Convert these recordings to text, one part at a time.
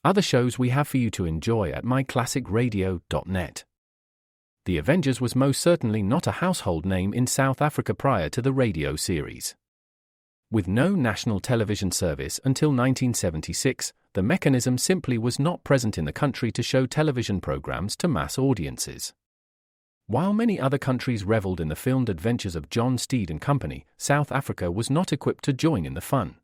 other shows we have for you to enjoy at myclassicradio.net. The Avengers was most certainly not a household name in South Africa prior to the radio series. With no national television service until 1976, the mechanism simply was not present in the country to show television programs to mass audiences. While many other countries reveled in the filmed adventures of John Steed and company, South Africa was not equipped to join in the fun.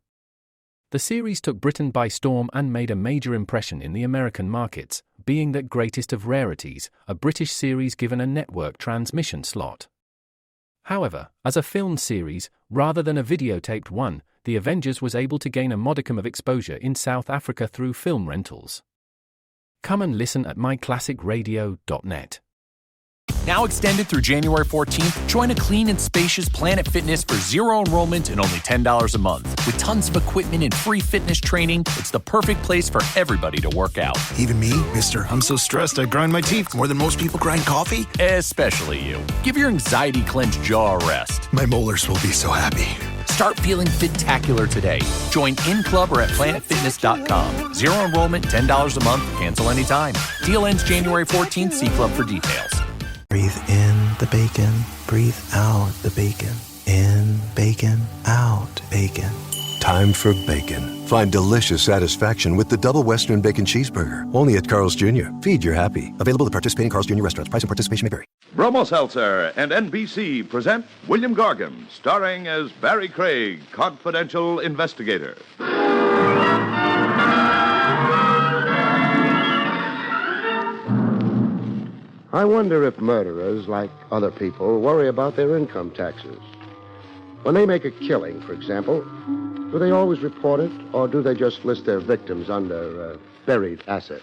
The series took Britain by storm and made a major impression in the American markets, being that greatest of rarities, a British series given a network transmission slot. However, as a filmed series, rather than a videotaped one, The Avengers was able to gain a modicum of exposure in South Africa through film rentals. Come and listen at myclassicradio.net. Now extended through January 14th, join a clean and spacious Planet Fitness for zero enrollment and only $10 a month. With tons of equipment and free fitness training, it's the perfect place for everybody to work out. Even me, mister. I'm so stressed I grind my teeth more than most people grind coffee. Especially you. Give your anxiety-clenched jaw a rest. My molars will be so happy. Start feeling fit-tacular today. Join in club or at planetfitness.com. Zero enrollment, $10 a month, cancel anytime. Deal ends January 14th. See club for details. Breathe in the bacon, breathe out the bacon. In bacon, out bacon. Time for bacon. Find delicious satisfaction with the Double Western Bacon Cheeseburger. Only at Carl's Jr. Feed your happy. Available at participating Carl's Jr. restaurants. Price and participation may vary. Bromo Seltzer and NBC present William Gargan, starring as Barrie Craig, confidential investigator. I wonder if murderers, like other people, worry about their income taxes. When they make a killing, for example, do they always report it, or do they just list their victims under buried assets?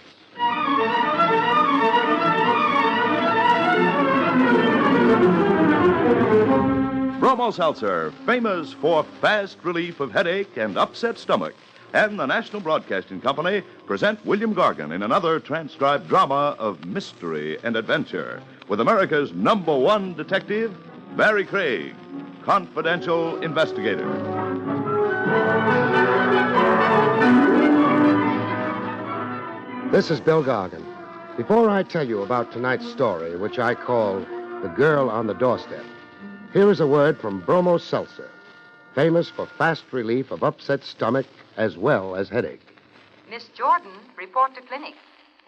Bromo Seltzer, famous for fast relief of headache and upset stomach, and the National Broadcasting Company present William Gargan in another transcribed drama of mystery and adventure with America's #1 detective, Barrie Craig, confidential investigator. This is Bill Gargan. Before I tell you about tonight's story, which I call The Girl on the Doorstep, here is a word from Bromo Seltzer, famous for fast relief of upset stomach as well as headache. Miss Jordan, report to clinic.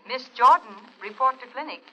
Miss Jordan, report to clinic.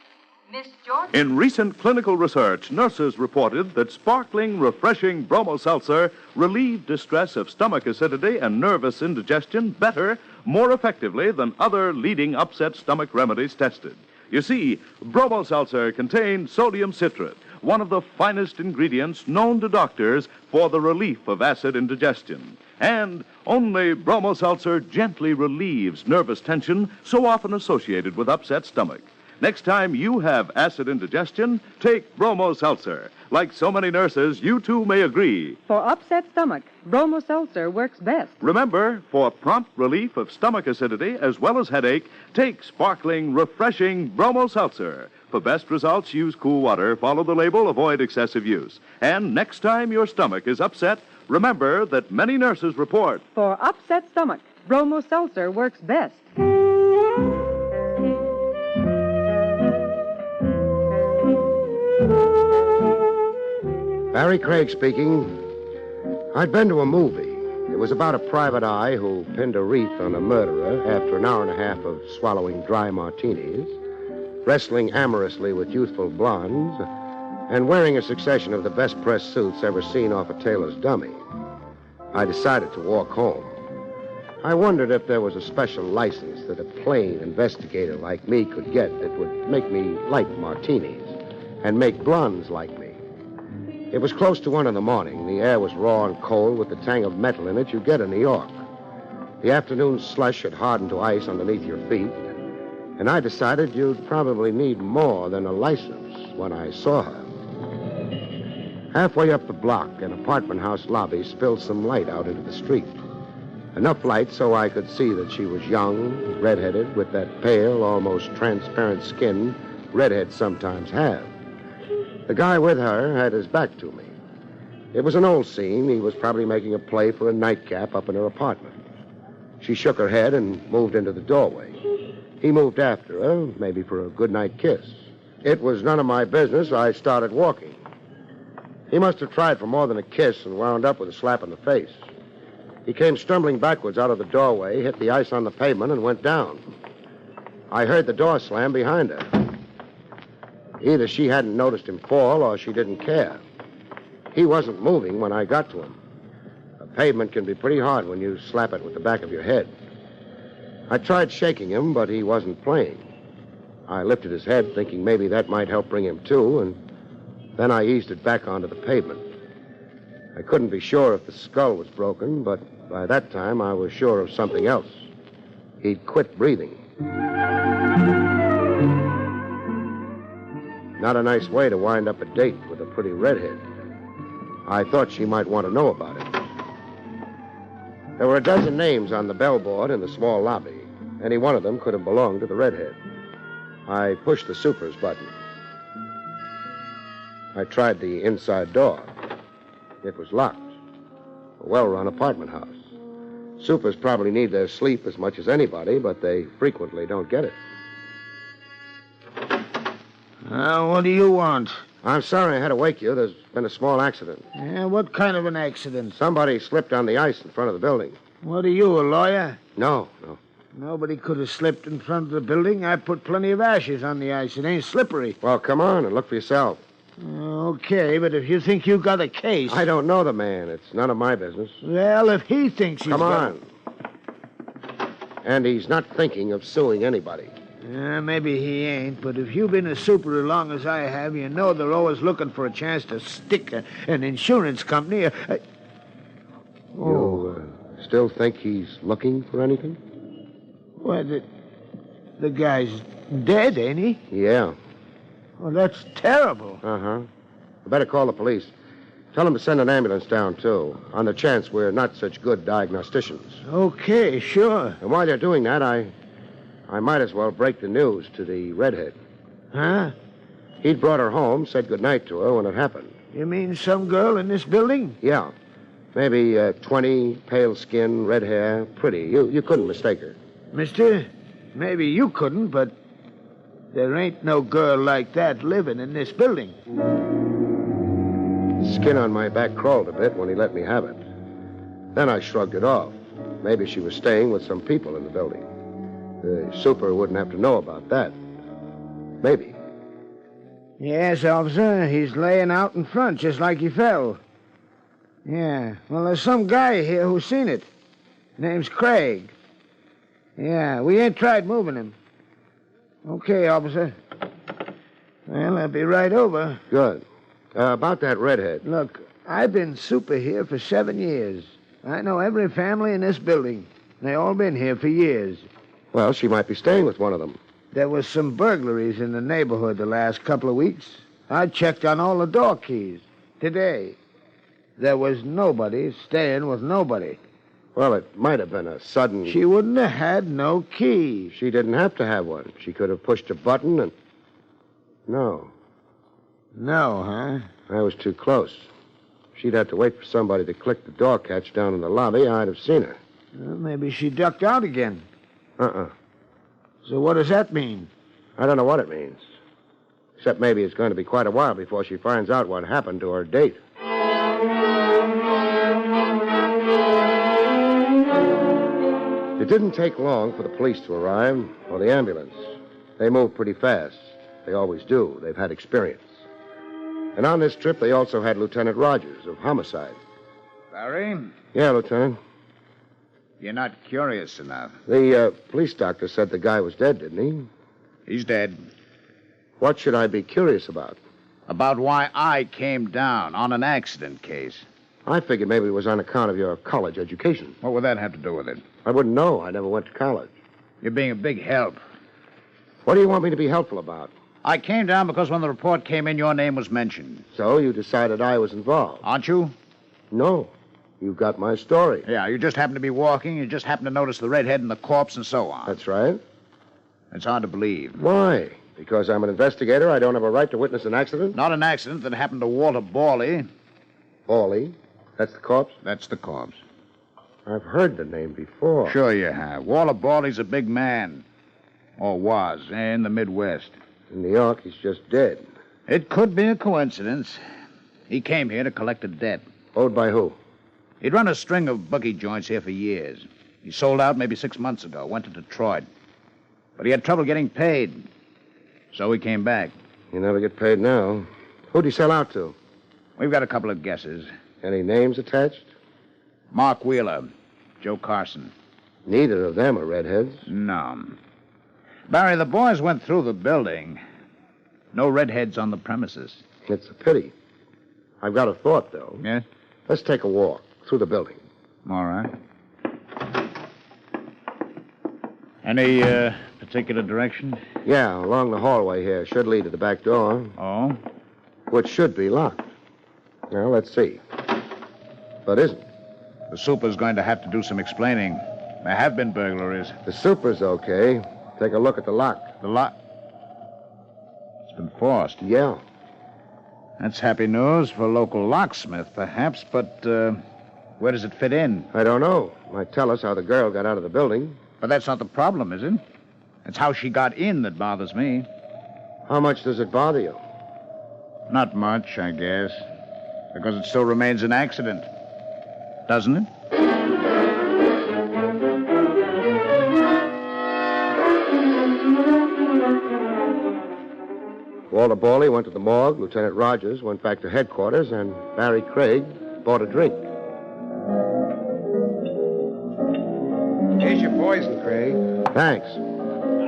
Miss Jordan. In recent clinical research, nurses reported that sparkling, refreshing Bromo Seltzer relieved distress of stomach acidity and nervous indigestion better, more effectively than other leading upset stomach remedies tested. You see, Bromo Seltzer contained sodium citrate, one of the finest ingredients known to doctors for the relief of acid indigestion. And only Bromo Seltzer gently relieves nervous tension so often associated with upset stomach. Next time you have acid indigestion, take Bromo Seltzer. Like so many nurses, you too may agree. For upset stomach, Bromo Seltzer works best. Remember, for prompt relief of stomach acidity as well as headache, take sparkling, refreshing Bromo Seltzer. For best results, use cool water, follow the label, avoid excessive use. And next time your stomach is upset, remember that many nurses report. For upset stomach, Bromo Seltzer works best. Barrie Craig speaking. I'd been to a movie. It was about a private eye who pinned a wreath on a murderer after an hour and a half of swallowing dry martinis, wrestling amorously with youthful blondes, and wearing a succession of the best pressed suits ever seen off a tailor's dummy. I decided to walk home. I wondered if there was a special license that a plain investigator like me could get that would make me like martinis and make blondes like me. It was close to 1 a.m. The air was raw and cold with the tang of metal in it you get in New York. The afternoon slush had hardened to ice underneath your feet, and I decided you'd probably need more than a license when I saw her. Halfway up the block, an apartment house lobby spilled some light out into the street. Enough light so I could see that she was young, redheaded, with that pale, almost transparent skin redheads sometimes have. The guy with her had his back to me. It was an old scene. He was probably making a play for a nightcap up in her apartment. She shook her head and moved into the doorway. He moved after her, maybe for a goodnight kiss. It was none of my business. I started walking. He must have tried for more than a kiss and wound up with a slap in the face. He came stumbling backwards out of the doorway, hit the ice on the pavement, and went down. I heard the door slam behind her. Either she hadn't noticed him fall or she didn't care. He wasn't moving when I got to him. The pavement can be pretty hard when you slap it with the back of your head. I tried shaking him, but he wasn't playing. I lifted his head, thinking maybe that might help bring him to, and then I eased it back onto the pavement. I couldn't be sure if the skull was broken, but by that time I was sure of something else. He'd quit breathing. Not a nice way to wind up a date with a pretty redhead. I thought she might want to know about it. There were a dozen names on the bellboard in the small lobby. Any one of them could have belonged to the redhead. I pushed the super's button. I tried the inside door. It was locked. A well-run apartment house. Supers probably need their sleep as much as anybody, but they frequently don't get it. What do you want? I'm sorry I had to wake you. There's been a small accident. Yeah, what kind of an accident? Somebody slipped on the ice in front of the building. What are you, a lawyer? No. Nobody could have slipped in front of the building. I put plenty of ashes on the ice. It ain't slippery. Well, come on and look for yourself. Okay, but if you think you got a case... I don't know the man. It's none of my business. Well, if he thinks he's Come on. And he's not thinking of suing anybody. Maybe he ain't, but if you've been a super as long as I have, you know they're always looking for a chance to stick an insurance company. You still think he's looking for anything? Well, the guy's dead, ain't he? Yeah. Well, that's terrible. Uh-huh. I better call the police. Tell them to send an ambulance down, too, on the chance we're not such good diagnosticians. Okay, sure. And while they're doing that, I might as well break the news to the redhead. Huh? He'd brought her home, said goodnight to her when it happened. You mean some girl in this building? Yeah. Maybe 20, pale skin, red hair, pretty. You couldn't mistake her. Mister, maybe you couldn't, but there ain't no girl like that living in this building. Skin on my back crawled a bit when he let me have it. Then I shrugged it off. Maybe she was staying with some people in the building. The super wouldn't have to know about that. Maybe. Yes, officer. He's laying out in front just like he fell. Yeah. Well, there's some guy here who's seen it. Name's Craig. Yeah, we ain't tried moving him. Okay, officer. Well, I'll be right over. Good. About that redhead. Look, I've been super here for 7 years. I know every family in this building. They all been here for years. Well, she might be staying with one of them. There was some burglaries in the neighborhood the last couple of weeks. I checked on all the door keys. Today, there was nobody staying with nobody. Well, it might have been a sudden... She wouldn't have had no key. She didn't have to have one. She could have pushed a button and... No. No, huh? I was too close. She'd have to wait for somebody to click the door catch down in the lobby. I'd have seen her. Well, maybe she ducked out again. Uh-uh. So what does that mean? I don't know what it means. Except maybe it's going to be quite a while before she finds out what happened to her date. It didn't take long for the police to arrive, or the ambulance. They moved pretty fast. They always do. They've had experience. And on this trip, they also had Lieutenant Rogers of Homicide. Barrie? Yeah, Lieutenant. You're not curious enough. The police doctor said the guy was dead, didn't he? He's dead. What should I be curious about? About why I came down on an accident case. I figured maybe it was on account of your college education. What would that have to do with it? I wouldn't know. I never went to college. You're being a big help. What do you want me to be helpful about? I came down because when the report came in, your name was mentioned. So you decided I was involved? Aren't you? No. You got my story. Yeah, you just happened to be walking, you just happened to notice the redhead and the corpse and so on. That's right. It's hard to believe. Why? Because I'm an investigator, I don't have a right to witness an accident? Not an accident that happened to Walter Barrie. Barrie? That's the corpse? That's the corpse. I've heard the name before. Sure you have. Walter Barley's a big man. Or was, in the Midwest. In New York, he's just dead. It could be a coincidence. He came here to collect a debt. Owed by who? He'd run a string of bookie joints here for years. He sold out maybe 6 months ago, went to Detroit. But he had trouble getting paid. So he came back. You never get paid now. Who'd he sell out to? We've got a couple of guesses. Any names attached? Mark Wheeler, Joe Carson. Neither of them are redheads. No. Barry, the boys went through the building. No redheads on the premises. It's a pity. I've got a thought, though. Yes? Let's take a walk through the building. All right. Any particular direction? Yeah, along the hallway here. Should lead to the back door. Oh? Which should be locked. Well, let's see. But isn't. The super's going to have to do some explaining. There have been burglaries. The super's okay. Take a look at the lock. The lock? It's been forced. Yeah. That's happy news for a local locksmith, perhaps, but where does it fit in? I don't know. Might tell us how the girl got out of the building. But that's not the problem, is it? It's how she got in that bothers me. How much does it bother you? Not much, I guess. Because it still remains an accident. Doesn't it? Walter Barley went to the morgue. Lieutenant Rogers went back to headquarters, and Barrie Craig bought a drink. Here's your poison, Craig. Thanks.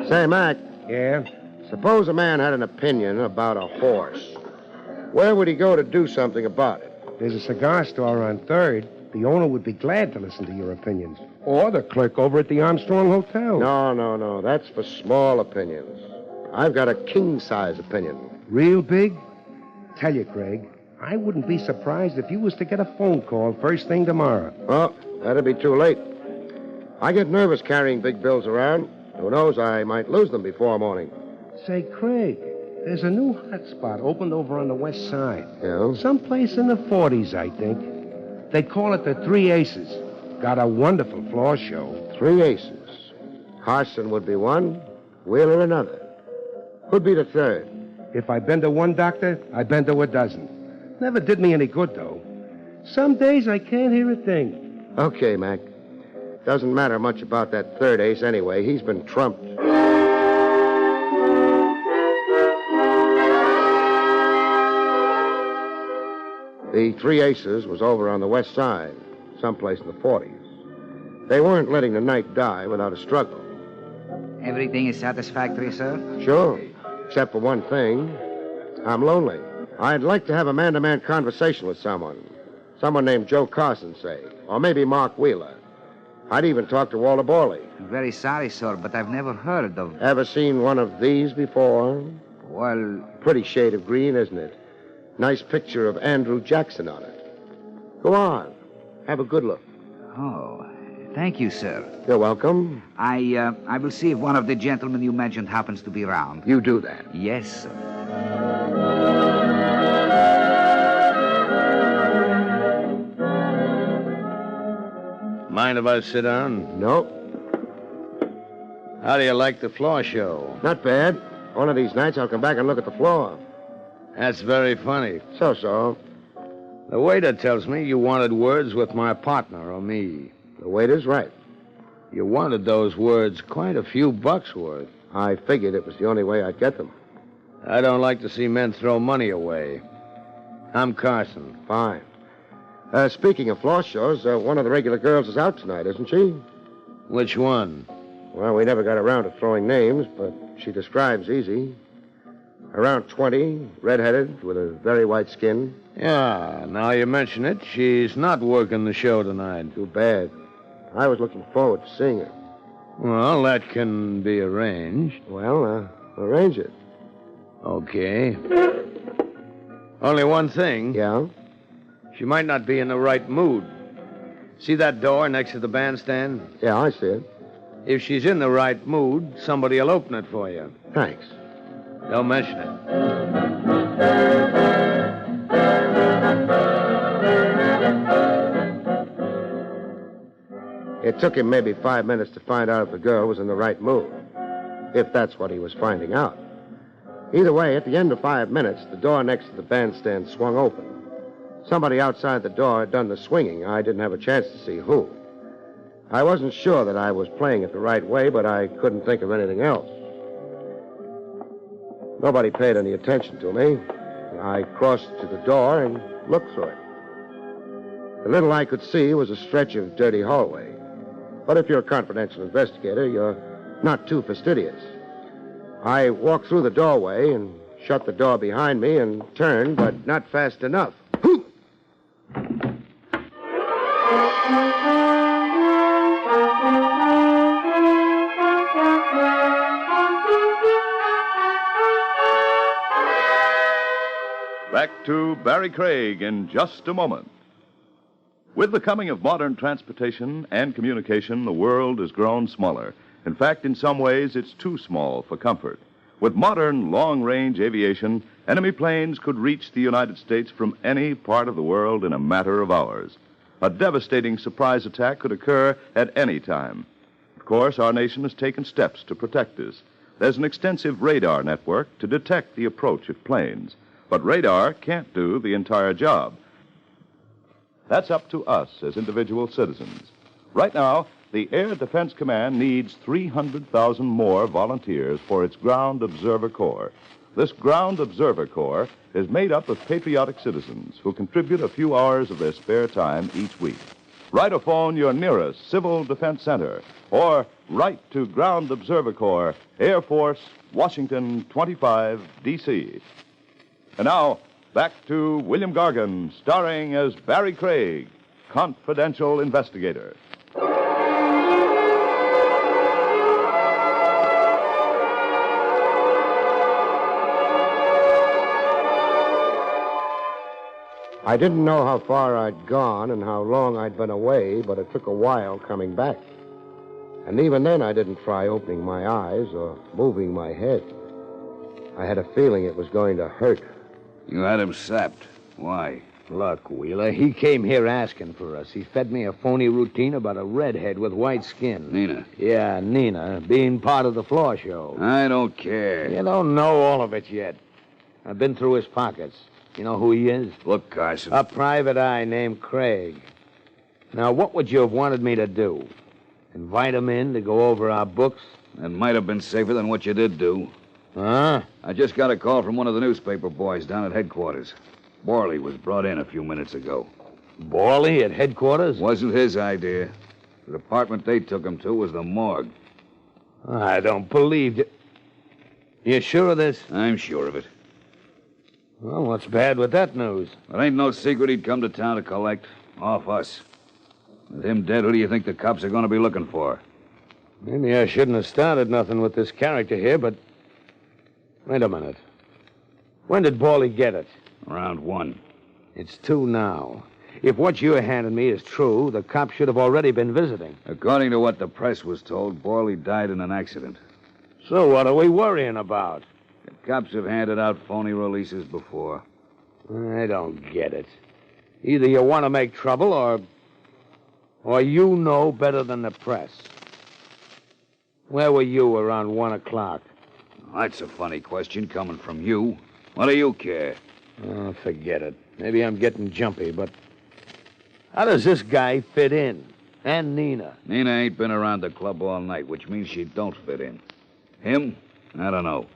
Say, Mac. Yeah? Suppose a man had an opinion about a horse. Where would he go to do something about it? There's a cigar store on 3rd. The owner would be glad to listen to your opinions. Or the clerk over at the Armstrong Hotel. No. That's for small opinions. I've got a king-size opinion. Real big? Tell you, Craig, I wouldn't be surprised if you was to get a phone call first thing tomorrow. Well, that'd be too late. I get nervous carrying big bills around. Who knows, I might lose them before morning. Say, Craig, there's a new hot spot opened over on the west side. Yeah? Someplace in the 40s, I think. They call it the Three Aces. Got a wonderful floor show. 3 aces. Carson would be one, Wheeler another. Who'd be the third? If I been to one doctor, I been to a dozen. Never did me any good, though. Some days I can't hear a thing. Okay, Mac. Doesn't matter much about that third ace anyway. He's been trumped. The 3 aces was over on the west side, someplace in the 40s. They weren't letting the night die without a struggle. Everything is satisfactory, sir? Sure, except for one thing. I'm lonely. I'd like to have a man-to-man conversation with someone. Someone named Joe Carson, say. Or maybe Mark Wheeler. I'd even talk to Walter Barley. I'm very sorry, sir, but I've never heard of... Ever seen one of these before? Well... Pretty shade of green, isn't it? Nice picture of Andrew Jackson on it. Go on. Have a good look. Oh, thank you, sir. You're welcome. I will see if one of the gentlemen you mentioned happens to be around. You do that. Yes, sir. Mind if I sit down? Nope. How do you like the floor show? Not bad. One of these nights I'll come back and look at the floor. That's very funny. So. The waiter tells me you wanted words with my partner or me. The waiter's right. You wanted those words quite a few bucks worth. I figured it was the only way I'd get them. I don't like to see men throw money away. I'm Carson. Fine. Speaking of floor shows, one of the regular girls is out tonight, isn't she? Which one? Well, we never got around to throwing names, but she describes easy. Around 20, redheaded, with a very white skin. Yeah, now you mention it, she's not working the show tonight. Too bad. I was looking forward to seeing her. Well, that can be arranged. Well, arrange it. Okay. Only one thing. Yeah? She might not be in the right mood. See that door next to the bandstand? Yeah, I see it. If she's in the right mood, somebody will open it for you. Thanks. Don't mention it. It took him maybe 5 minutes to find out if the girl was in the right mood, if that's what he was finding out. Either way, at the end of 5 minutes, the door next to the bandstand swung open. Somebody outside the door had done the swinging. I didn't have a chance to see who. I wasn't sure that I was playing it the right way, but I couldn't think of anything else. Nobody paid any attention to me. I crossed to the door and looked through it. The little I could see was a stretch of dirty hallway. But if you're a confidential investigator, you're not too fastidious. I walked through the doorway and shut the door behind me and turned, but not fast enough. Back to Barrie Craig in just a moment. With the coming of modern transportation and communication, the world has grown smaller. In fact, in some ways, it's too small for comfort. With modern long-range aviation, enemy planes could reach the United States from any part of the world in a matter of hours. A devastating surprise attack could occur at any time. Of course, our nation has taken steps to protect us. There's an extensive radar network to detect the approach of planes. But radar can't do the entire job. That's up to us as individual citizens. Right now, the Air Defense Command needs 300,000 more volunteers for its Ground Observer Corps. This Ground Observer Corps is made up of patriotic citizens who contribute a few hours of their spare time each week. Write or phone your nearest Civil Defense Center or write to Ground Observer Corps, Air Force, Washington 25, D.C. And now, back to William Gargan, starring as Barrie Craig, confidential investigator. I didn't know how far I'd gone and how long I'd been away, but it took a while coming back. And even then, I didn't try opening my eyes or moving my head. I had a feeling it was going to hurt. You had him sapped. Why? Look, Wheeler, he came here asking for us. He fed me a phony routine about a redhead with white skin. Nina? Yeah, Nina, being part of the floor show. I don't care. You don't know all of it yet. I've been through his pockets. You know who he is? Look, Carson. A private eye named Craig. Now, what would you have wanted me to do? Invite him in to go over our books? That might have been safer than what you did do. Huh? I just got a call from one of the newspaper boys down at headquarters. Barrie was brought in a few minutes ago. Barrie at headquarters? Wasn't his idea. The department they took him to was the morgue. I don't believe it. You sure of this? I'm sure of it. Well, what's bad with that news? It ain't no secret he'd come to town to collect off us. With him dead, who do you think the cops are going to be looking for? Maybe I shouldn't have started nothing with this character here, but... Wait a minute. When did Barrie get it? Around 1. It's 2 now. If what you're handing me is true, the cops should have already been visiting. According to what the press was told, Barrie died in an accident. So what are we worrying about? The cops have handed out phony releases before. I don't get it. Either you want to make trouble or you know better than the press. Where were you around 1 o'clock? That's a funny question coming from you. What do you care? Oh, forget it. Maybe I'm getting jumpy, but how does this guy fit in? And Nina? Nina ain't been around the club all night, which means she don't fit in. Him? I don't know.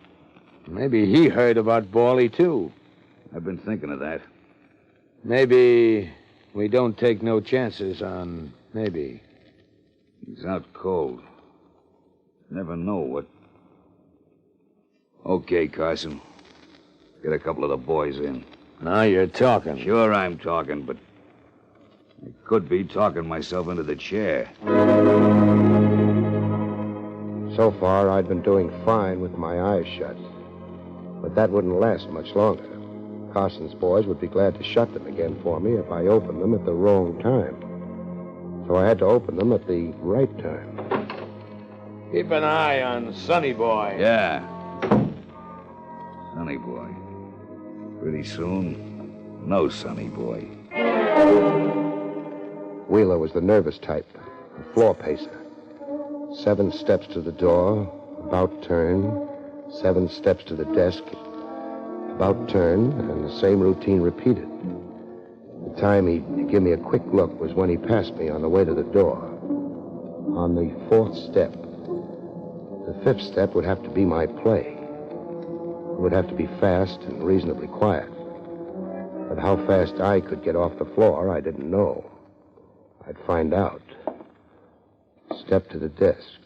Maybe he heard about Barrie, too. I've been thinking of that. Maybe we don't take no chances on maybe. He's out cold. Never know what... Okay, Carson. Get a couple of the boys in. Now you're talking. Sure I'm talking, but I could be talking myself into the chair. So far, I'd been doing fine with my eyes shut. But that wouldn't last much longer. Carson's boys would be glad to shut them again for me if I opened them at the wrong time. So I had to open them at the right time. Keep an eye on Sonny Boy. Yeah. Sonny Boy. Pretty soon, no Sonny Boy. Wheeler was the nervous type. A floor pacer. 7 steps to the door, about turn. 7 steps to the desk, about turn, and the same routine repeated. The time he'd give me a quick look was when he passed me on the way to the door. On the 4th step. The 5th step would have to be my play. It would have to be fast and reasonably quiet. But how fast I could get off the floor, I didn't know. I'd find out. Step to the desk.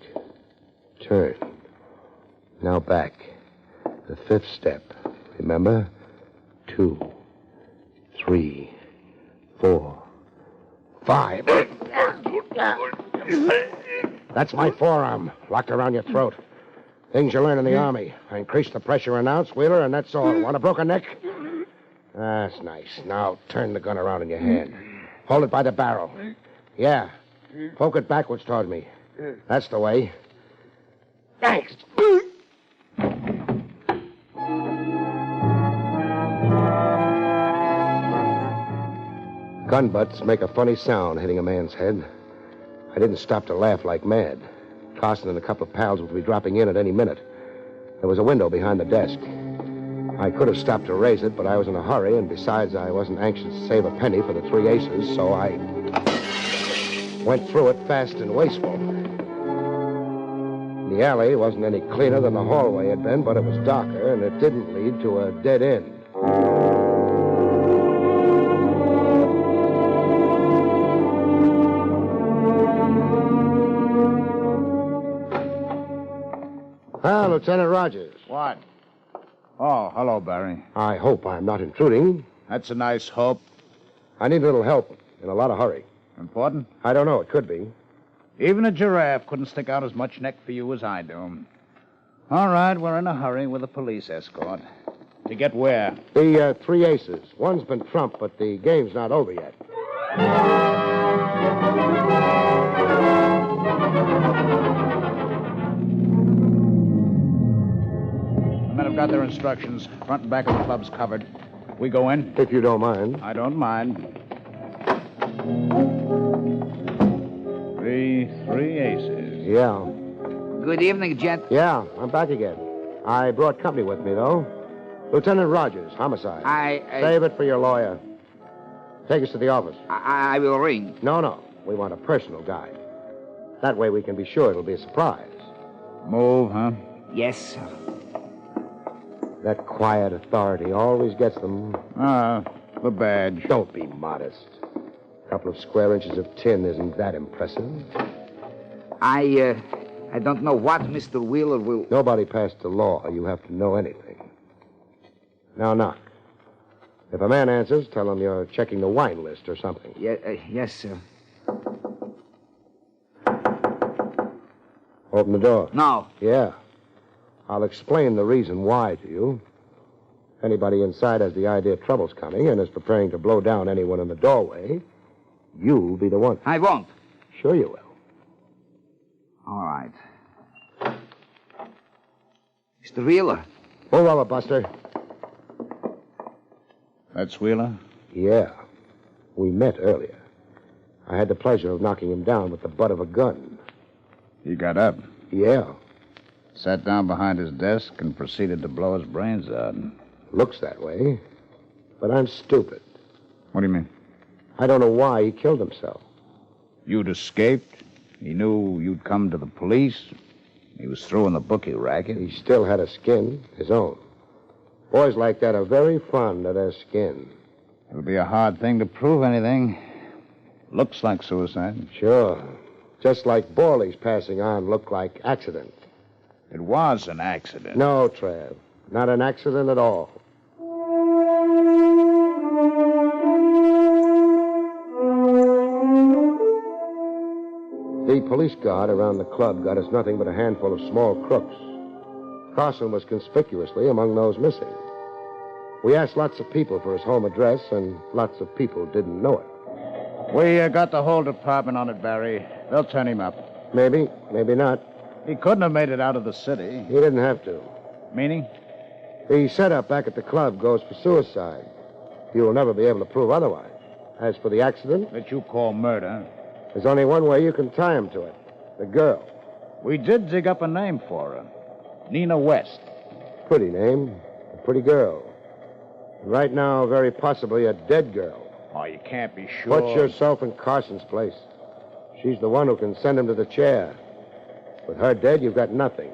Turn. Now back. The 5th step. Remember? 2, 3, 4, 5. That's my forearm, locked around your throat. Things you learn in the Army. I increase the pressure an ounce, Wheeler, and that's all. Want a broken neck? That's nice. Now turn the gun around in your hand. Hold it by the barrel. Yeah. Poke it backwards toward me. That's the way. Thanks. Gun butts make a funny sound hitting a man's head. I didn't stop to laugh like mad. Carson and a couple of pals would be dropping in at any minute. There was a window behind the desk. I could have stopped to raise it, but I was in a hurry, and besides, I wasn't anxious to save a penny for the 3 aces, so I went through it fast and wasteful. The alley wasn't any cleaner than the hallway had been, but it was darker, and it didn't lead to a dead end. Ah, Lieutenant Rogers. What? Oh, hello, Barrie. I hope I'm not intruding. That's a nice hope. I need a little help in a lot of hurry. Important? I don't know. It could be. Even a giraffe couldn't stick out as much neck for you as I do. All right, we're in a hurry with a police escort. To get where? The 3 aces. One's been trumped, but the game's not over yet. The men have got their instructions. Front and back of the club's covered. We go in? If you don't mind. I don't mind. 3 aces. Yeah. Good evening, gent. Yeah, I'm back again. I brought company with me, though. Lieutenant Rogers, homicide. Save it for your lawyer. Take us to the office. I will ring. No. We want a personal guide. That way we can be sure it'll be a surprise. Move, huh? Yes, sir. That quiet authority always gets them. The badge. Don't be modest. A couple of square inches of tin isn't that impressive. I don't know what Mr. Wheeler will... Nobody passed the law. You have to know anything. Now knock. If a man answers, tell him you're checking the wine list or something. Yes, sir. Open the door. No. Yeah. I'll explain the reason why to you. If anybody inside has the idea trouble's coming and is preparing to blow down anyone in the doorway, you'll be the one. I won't. Sure you will. All right. Mr. Wheeler. Move over, Buster. That's Wheeler? Yeah. We met earlier. I had the pleasure of knocking him down with the butt of a gun. He got up? Yeah. Sat down behind his desk and proceeded to blow his brains out. Looks that way. But I'm stupid. What do you mean? I don't know why he killed himself. You'd escaped? He knew you'd come to the police? He was through in the bookie racket? He still had a skin, his own. Boys like that are very fond of their skin. It'll be a hard thing to prove anything. Looks like suicide. Sure. Just like Borley's passing on looked like accident. It was an accident. No, Trav. Not an accident at all. The police guard around the club got us nothing but a handful of small crooks. Carson was conspicuously among those missing. We asked lots of people for his home address, and lots of people didn't know it. We got the whole department on it, Barrie. They'll turn him up. Maybe, maybe not. He couldn't have made it out of the city. He didn't have to. Meaning? The setup back at the club goes for suicide. You'll never be able to prove otherwise. As for the accident... That you call murder. There's only one way you can tie him to it. The girl. We did dig up a name for her. Nina West. Pretty name. A pretty girl. And right now, very possibly a dead girl. Oh, you can't be sure. Put yourself in Carson's place. She's the one who can send him to the chair. With her dead, you've got nothing.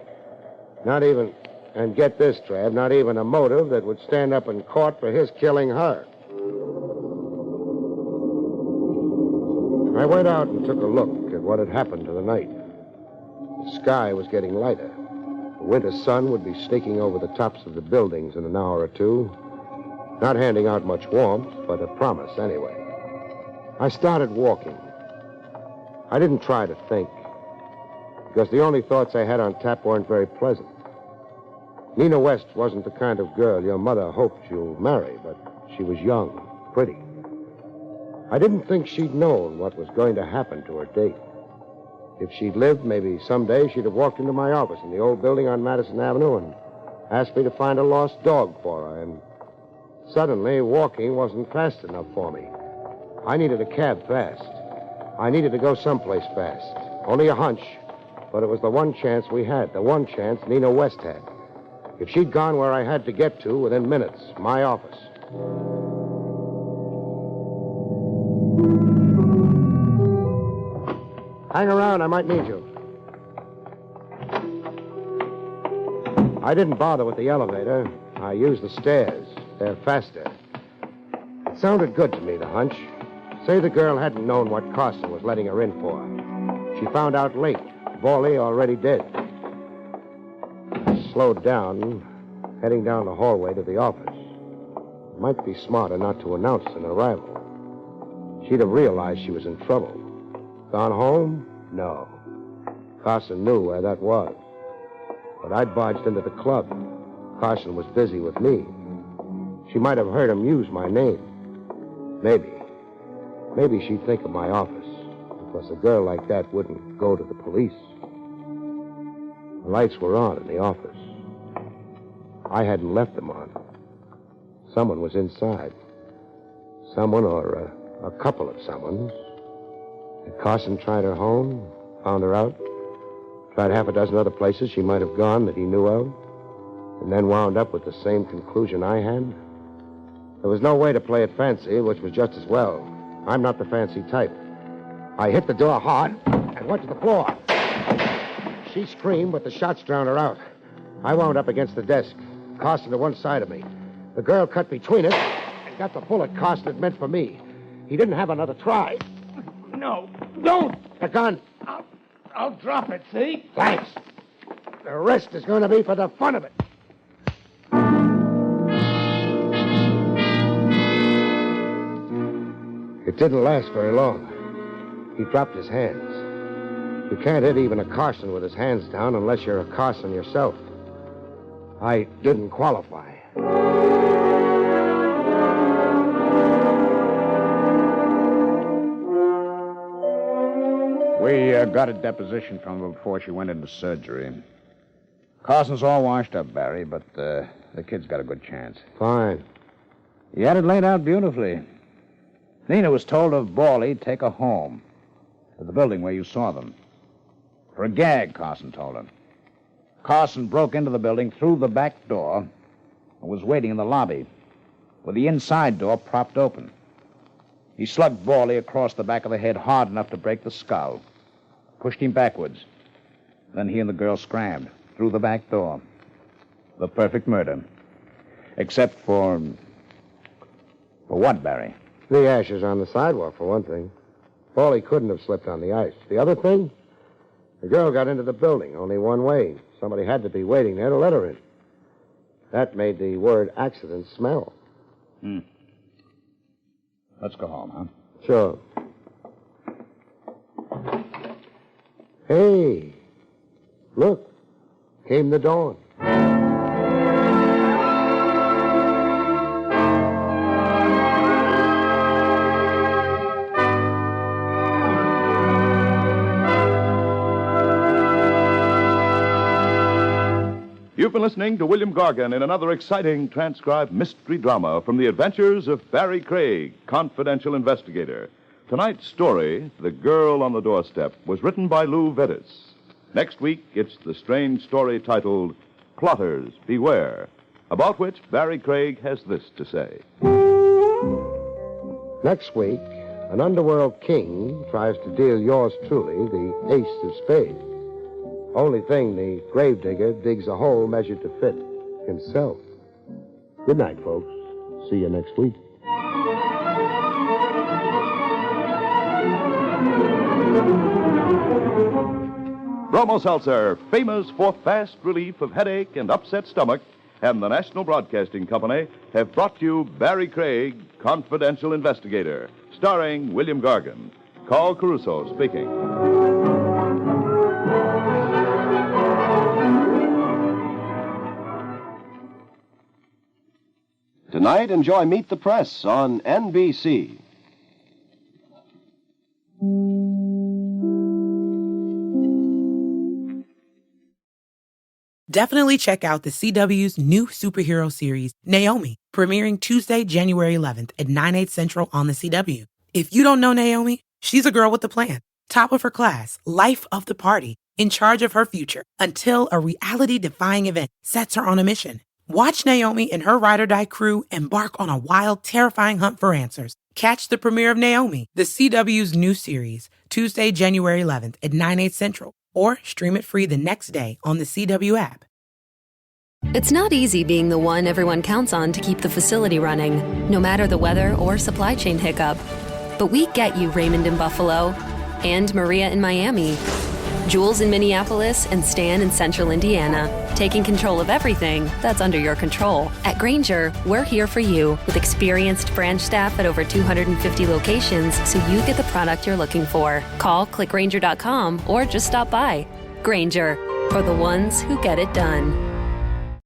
Not even, and get this, Trav, not even a motive that would stand up in court for his killing her. I went out and took a look at what had happened to the night. The sky was getting lighter. The winter sun would be sneaking over the tops of the buildings in an hour or two, not handing out much warmth, but a promise anyway. I started walking. I didn't try to think, because the only thoughts I had on tap weren't very pleasant. Nina West wasn't the kind of girl your mother hoped you'd marry, but she was young, pretty. I didn't think she'd known what was going to happen to her date. If she'd lived, maybe someday she'd have walked into my office in the old building on Madison Avenue and asked me to find a lost dog for her, and suddenly walking wasn't fast enough for me. I needed a cab fast. I needed to go someplace fast. Only a hunch, but it was the one chance we had, the one chance Nina West had. If she'd gone where I had to get to within minutes, my office. Hang around, I might need you. I didn't bother with the elevator. I used the stairs. They're faster. It sounded good to me, the hunch. Say the girl hadn't known what Carson was letting her in for. She found out late. Barrie already dead. I slowed down, heading down the hallway to the office. It might be smarter not to announce an arrival. She'd have realized she was in trouble. Gone home? No. Carson knew where that was. But I'd barged into the club. Carson was busy with me. She might have heard him use my name. Maybe she'd think of my office. Because a girl like that wouldn't go to the police. The lights were on in the office. I hadn't left them on. Someone was inside. Someone or a couple of someones. Had Carson tried her home, found her out, tried half a dozen other places she might have gone that he knew of, and then wound up with the same conclusion I had? There was no way to play it fancy, which was just as well. I'm not the fancy type. I hit the door hard and went to the floor. She screamed, but the shots drowned her out. I wound up against the desk, Carson to one side of me. The girl cut between us and got the bullet Carson had meant for me. He didn't have another try. No, don't! The gun. I'll drop it, see? Thanks. The rest is going to be for the fun of it. It didn't last very long. He dropped his hands. You can't hit even a Carson with his hands down unless you're a Carson yourself. I didn't qualify. We got a deposition from her before she went into surgery. Carson's all washed up, Barrie, but the kid's got a good chance. Fine. He had it laid out beautifully. Nina was told of Barrie take her home to the building where you saw them. For a gag, Carson told her. Carson broke into the building through the back door and was waiting in the lobby with the inside door propped open. He slugged Barrie across the back of the head hard enough to break the skull, pushed him backwards. Then he and the girl scrammed through the back door. The perfect murder. Except for what, Barrie? The ashes on the sidewalk, for one thing. Barrie couldn't have slipped on the ice. The other thing? The girl got into the building only one way. Somebody had to be waiting there to let her in. That made the word accident smell. Let's go home, huh? Sure. Hey, look, came the dawn. You've been listening to William Gargan in another exciting transcribed mystery drama from the adventures of Barrie Craig, confidential investigator. Tonight's story, The Girl on the Doorstep, was written by Lou Vedis. Next week, it's the strange story titled Plotters Beware, about which Barrie Craig has this to say. Next week, an underworld king tries to deal yours truly the ace of spades. Only thing, the gravedigger digs a hole measured to fit himself. Good night, folks. See you next week. Bromo Seltzer, famous for fast relief of headache and upset stomach, and the National Broadcasting Company have brought you Barrie Craig, Confidential Investigator, starring William Gargan. Carl Caruso speaking. Tonight, enjoy Meet the Press on NBC. Definitely check out the CW's new superhero series, Naomi, premiering Tuesday, January 11th at 9/8 Central on the CW. If you don't know Naomi, she's a girl with a plan. Top of her class, life of the party, in charge of her future, until a reality-defying event sets her on a mission. Watch Naomi and her ride-or-die crew embark on a wild, terrifying hunt for answers. Catch the premiere of Naomi, the CW's new series, Tuesday, January 11th at 9/8 Central, or stream it free the next day on the CW app. It's not easy being the one everyone counts on to keep the facility running, no matter the weather or supply chain hiccup. But we get you, Raymond in Buffalo, and Maria in Miami, Jules in Minneapolis, and Stan in Central Indiana, taking control of everything that's under your control. At Grainger, we're here for you with experienced branch staff at over 250 locations so you get the product you're looking for. Call, click Grainger.com, or just stop by. Grainger, for the ones who get it done.